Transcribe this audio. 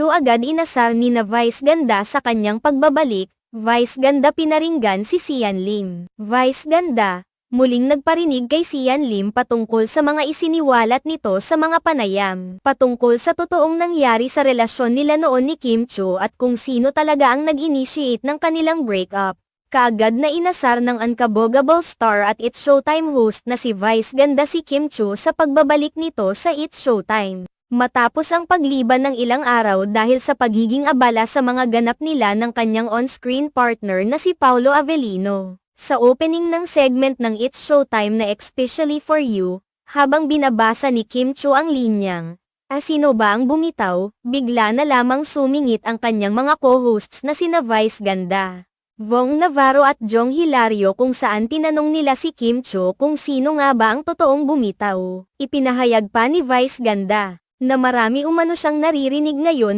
Chu agad inasar ni na Vice Ganda sa kanyang pagbabalik. Vice Ganda pinaringgan si Sian Lim. Vice Ganda, muling nagparinig kay Sian Lim patungkol sa mga isiniwalat nito sa mga panayam. Patungkol sa totoong nangyari sa relasyon nila noon ni Kim Chu at kung sino talaga ang nag-initiate ng kanilang breakup. Kaagad na inasar ng unkabogable star at It's Showtime host na si Vice Ganda si Kim Chu sa pagbabalik nito sa It's Showtime. Matapos ang pagliban ng ilang araw dahil sa pagiging abala sa mga ganap nila ng kanyang on-screen partner na si Paolo Avellino. Sa opening ng segment ng It's Showtime na Especially For You, habang binabasa ni Kim Chu ang linyang, "Sino ba ang bumitaw?" bigla na lamang sumingit ang kanyang mga co-hosts na sina Vice Ganda, Vong Navarro at Jong Hilario kung saan tinanong nila si Kim Chu kung sino nga ba ang totoong bumitaw. Ipinahayag pa ni Vice Ganda na marami umano siyang naririnig ngayon